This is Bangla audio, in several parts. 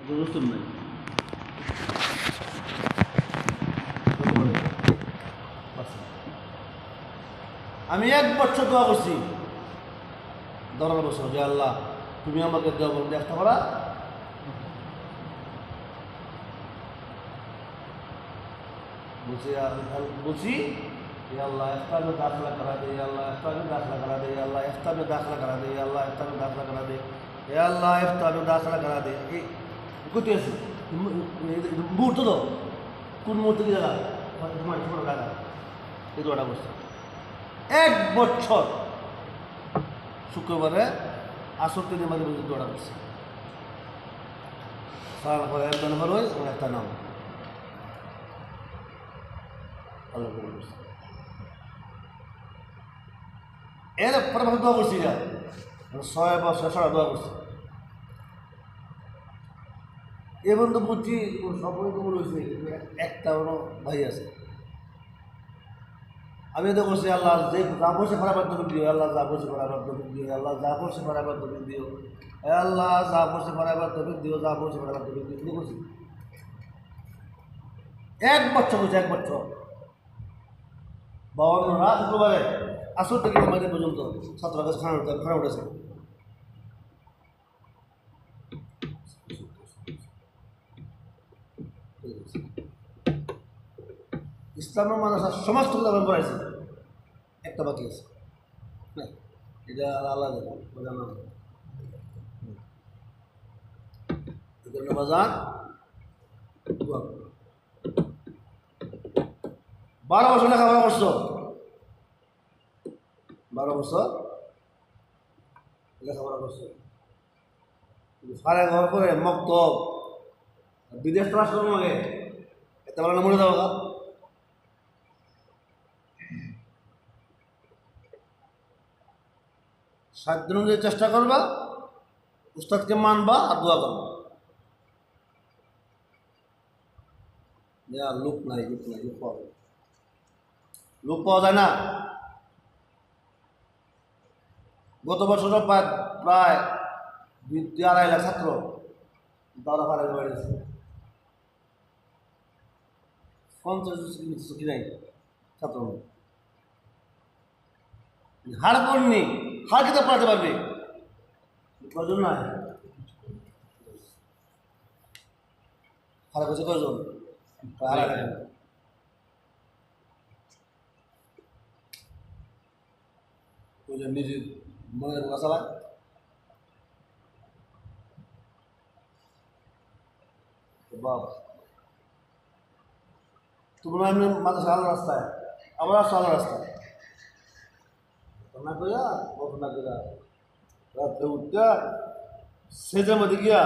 রসুন নাই। আমি 1 বছর দোয়া করছি, ধরার বছর যে আল্লাহ তুমি আমাকে দেওয়া বলতে একটা করা বলছি ये अल्लाह इफ्तार में दाखिला करा दे, या अल्लाह इफ्तार में दाखिला करा दे, या अल्लाह इफ्तार में दाखिला करा दे, या अल्लाह इफ्तार में दाखिला करा दे, या अल्लाह इफ्तार में दाखिला करा दे। এই কত আছে মুহূর্ত তো কোন মুহূর্তে কি জায়গা তোমার ছোট জায়গা এই দোয়াটা করছে 1 বছর শুক্রবারে আসর থেকে মাঝে মাঝে দোয়াটা করছে সারা করে একজন হল ওই একটা নাম আল্লাহ করে করছে। এর পরে দোয়া করছি না 6 বছর সারা দোয়া করছি এবং তো বুঝছি সকলে তো বলেছে একটা কোনো ভাই আছে আমি তো করছি আল্লাহ যে যা বসে খারাপ তফিক দিও, আল্লাহ যা বসে খারাপ তফিক দিও, আল্লাহ যা বসে খারাপ তফিক দিও, আল্লাহ যা বসে খারাপ তফিক দিও, যা বসে খারাপ তফিক দিও করছি 1 বছর বলছে 1 বছর 52 রাত শুক্রবারে আসর থেকে মাঝে পর্যন্ত ছাত্র কাছে খানা উঠেছে। ইসলামের মাদ্রাসা সমস্ত কিতাব পড়াইছে, একটা বাকি আছে না, এটা আলাদা জানা এটা বাজার 12 বছর লেখাপড়া করছো, 12 বছর লেখাপড়া করছো, সারা ঘর করে মক্তব বিদেশ ট্রান্স করুন আগে এত বড় মনে যাবো 7 দিন অনুযায়ী চেষ্টা করবা, উস্তাদকে মানবা আর দোয়া করবা। লোক নাই লোক নাই লোক পাওয়া যায়, লোক পাওয়া যায় না। গত বছর প্রায় 2-2.5 লাখ ছাত্র দাদা ভাড়া বেড়েছে 50 কি নাই ছাত্র হাড় পড়নি, হাড় খেতে পড়াতে পারবে কজন নয় হারা করছে কজন নিজের মনের কথা চালায়। বাবা তোমরা আমি মাদ্রাসা আলো রাস্তায় আবার আসছো আলো রাস্তায় না কইয়া না কইয়া রাত্রে উঠতে সেজের মধ্যে গিয়া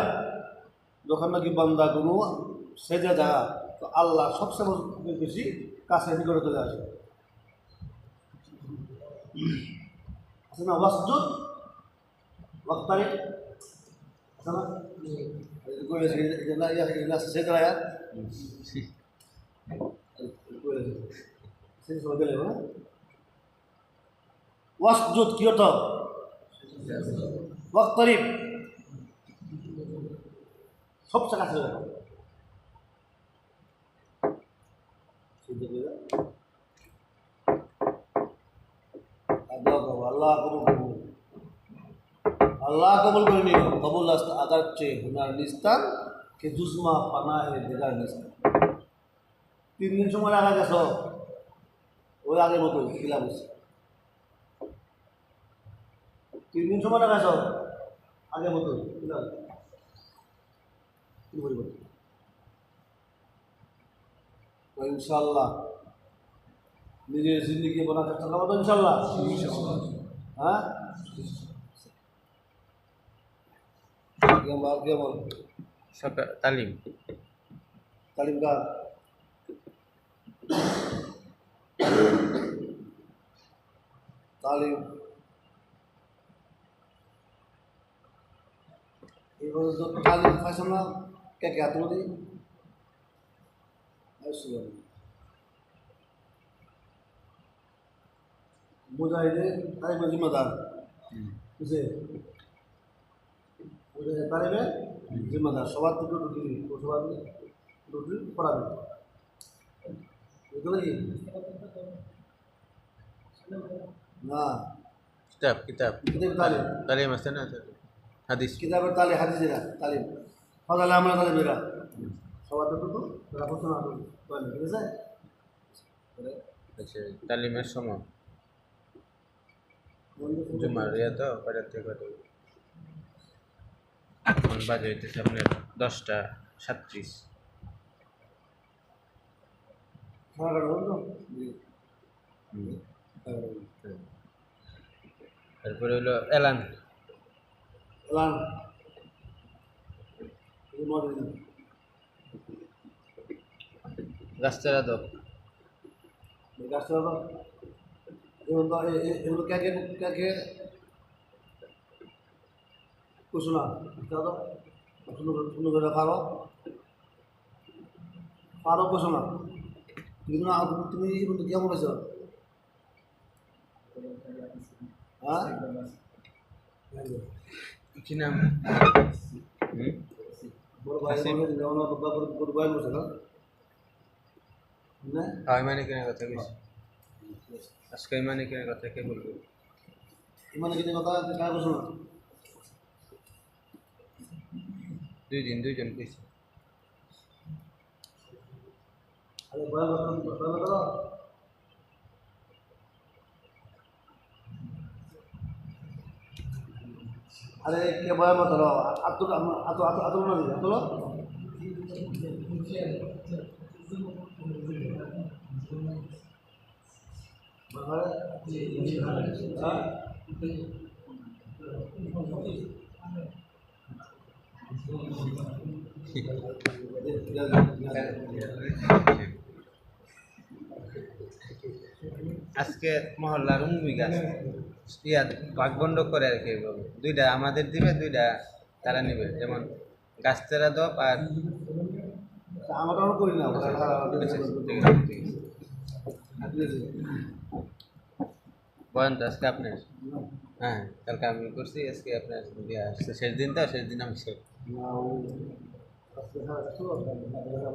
যখন নাকি বান্দা কোনো সেজে দেখা তো আল্লাহ সবচেয়ে বেশি কাছে নিকটে চলে আসে আছে না ওয়াসজুদ ওয়াক্তারি আছে না সেজে আয়া ওয়াসজুদ কি হতো ওয়াক্তারিব সবচেয়ে কাছে अल्लाह कबूल कर नहीं कबूल अगर चे हुनार निस्तान के दुश्मा पना है बेगार निस्तान 3 दिन সময় লাগা গেছো ওই আগের মতো কিলা বসে 3 दिन সময় লাগা গেছো আগের মতো কিলা কি বলবো তো ইনশাআল্লাহ নিজের জিন্দেগি বানাতে চেষ্টা করব ইনশাআল্লাহ হ্যাঁ কেমন সব তালিম তালিমদার তালিম এবার তো তালিম পাইছো না কে কে হাত তুলি মুজাহিদে তাই জিম্মেদার বুঝে তালিমে জিম্মাদার সবার দুটো রুটি সবার রুটি পড়াবে এগুলো কি না কিতাব কিতাব কিতাব তালিম তালিম আছে না হাদিস কিতাবের তালে হাদিসেরা তালিম ফলে আমরা তালিমেরা সবার দুটো তারা পছন্দ করে ঠিক আছে আচ্ছা তালিমের সময় জুমার তো কয়টার থেকে কয়টা এখন বাজে হইতেছে আপনার 10:37 তারপরে হলো এলান এলান রাস্তারা তো গাছটা এগুলো কে কে কে কে কুসুনা দাদা সুন্দর করে ফারো ফারো কুসুনা তুমি কিন্তু কেমন আছো হ্যাঁ কি নাম বড় ভাই বড় ভাই বসে না ইমানে কেনার কথা কিছু আজকে ইমানে কেনার কথা কে বলবো ইমানে কিনে কথা কার কুসুনা দুইজন কইছে আরে ভাই কথা আরে কে ভয় মতো আতুল আতুল আতুল না আতুল আজকে মহল্লার মুভি গাছ ইয়া ভাগবন্ড করে আর কি এইভাবে দুইটা আমাদের দিবে দুইটা তারা নিবে যেমন গাছতেরা দপ আর আমরা করি না ঠিক আছে, ঠিক আছে। বয়ান তো আজকে আপনার হ্যাঁ কালকে আমি করছি আজকে আপনার বিয়ে আসছে শেষ দিন তো শেষ দিন আমি শেষ না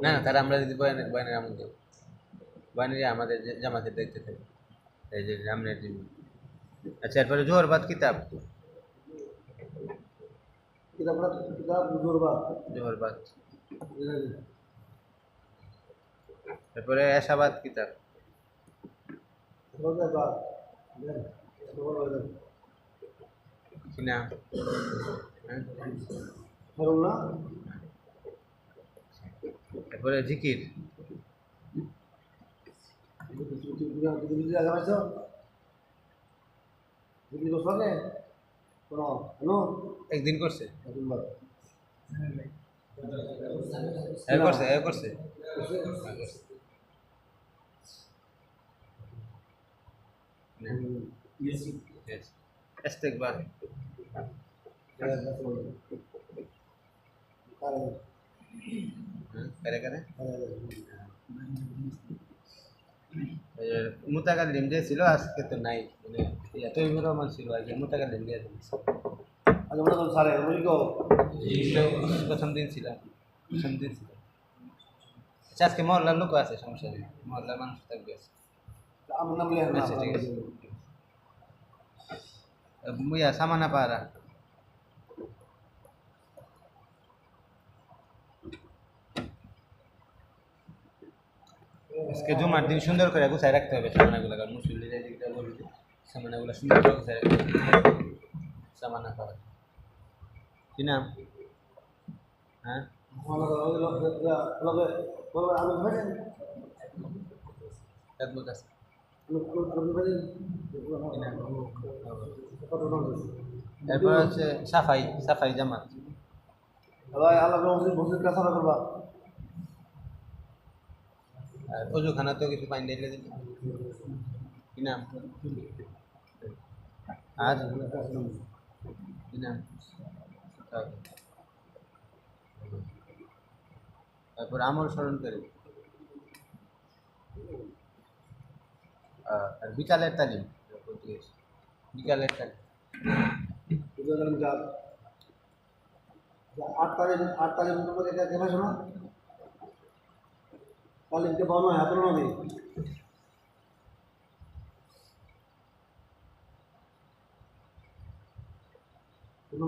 না তারা আমরা যদি বয়ানের আমাদের বয়ানের আমাদের জামাতের দায়িত্বে থাকি এই যে রামনের জন্য আচ্ছা এরপরে জোহরবাদ কিতাব জোহরবাদ এরপরে এশাবাদ কিতাব কি নাম হ্যাঁ? এরপরে জিকির একদিন করছে করছে ইস্তেগফার কারে কারে মুতাকাল্লিম যে ছিল আজকে তো নাই মানে এত রহমান ছিল আগে মুতাকাল্লিম দিয়ে প্রথম দিন ছিল আচ্ছা আজকে মহল্লার লোক আছে সমস্যা নেই মহল্লার মানুষ থাকবে আচ্ছা ঠিক আছে মুয়া সামানা পারা আজকে জুমার দিন সুন্দর করে গুছাই রাখতে হবে সামানাগুলো কারণ মুসল্লিরা যেটা বলবে সামানাগুলো সুন্দর করে গুছাই রাখতে হবে সামানা পারা কি নাম হ্যাঁ খেদমত আছে এরপর হচ্ছে সাফাই জামাত আর অজুখানা তো কিছু পাইন দিলে দিন কি নাম আজ কি নাম তারপর আমল স্মরণ করি আর বিকালের তালিম বিকালের তালিম আট তালিম তোমাকে দেখে শোনো তালিমকে বানো হাত নদী তুমি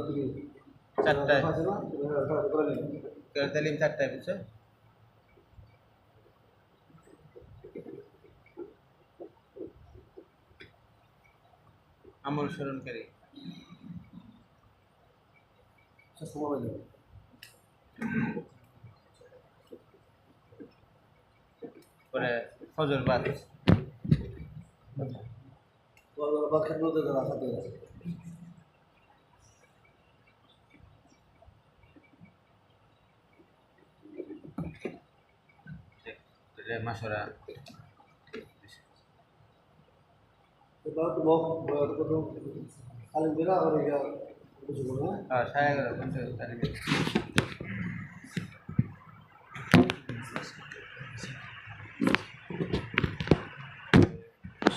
তুমি চারটায় আছে না করে নিন তালিম চারটায় বুঝছো আমল স্মরণকারী সময় দেবে পরে ফজর বাদ বা খেতে রাখা দিয়ে মাসরা এবার তো বক তো তালিম বেরা করে গিয়া কিছু বলবো না হ্যাঁ 11:30 তালিম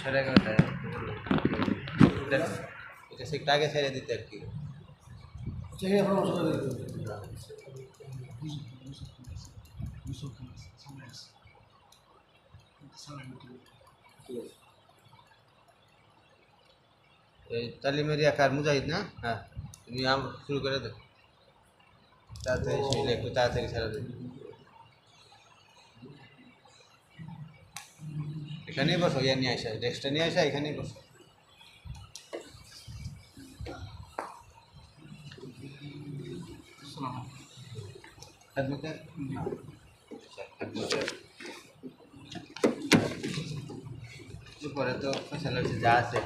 সাড়ে 11টায় এটা সে আগে ছেড়ে দিতে আর কি চেয়ে এখন অসুবিধা দিতে এই তালিমের একার মুজাহিদ না হ্যাঁ তুমি শুরু করে দাও তাড়াতাড়ি শুনলে একটু তাড়াতাড়ি ছাড়া দেবে এখানেই বসো ইয়া নিয়ে আসা ডেস্কটা নিয়ে আসা এখানেই বসো পরে তো ফসল হচ্ছে যা আছে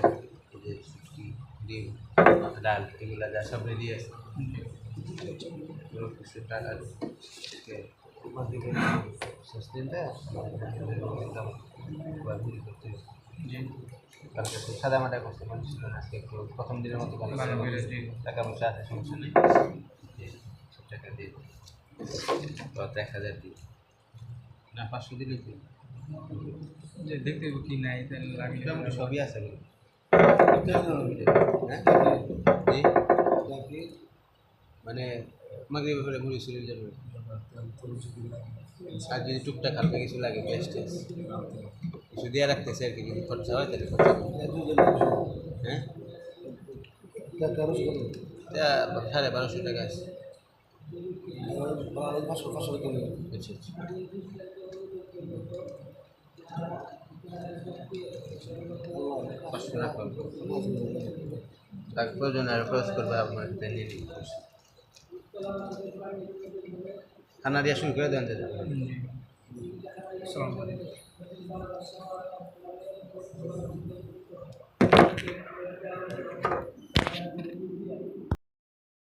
ডিম ডাল এগুলো যা সব রেডি আছে কিছু টাকা সস্তিনটা কালকে তো সাদা মাটা করছে মানুষ ছিল না আজকে একটু প্রথম দিনের মতো টাকা পয়সা আছে সমস্যা নেই সব টাকা দিয়ে 1000 দিই না 500 দিলে কি যে দেখতে কি নাই তাহলে লাগে মোটামুটি সবই আছে মানে মাগরিব হলে মুড়ি চলে যাবে আর যদি টুকটাক হালকা কিছু লাগে গ্যাস ট্যাস কিছু দিয়ে রাখতেছে আর কি যদি খরচা হয় তাহলে খরচা হ্যাঁ 1250 টাকা আছে আচ্ছা আচ্ছা তাকে প্রয়োজন আর খরচ করবে আপনার নিয়ে নিন খানা দিয়ে শুরু করে দেন আসসালামু আলাইকুম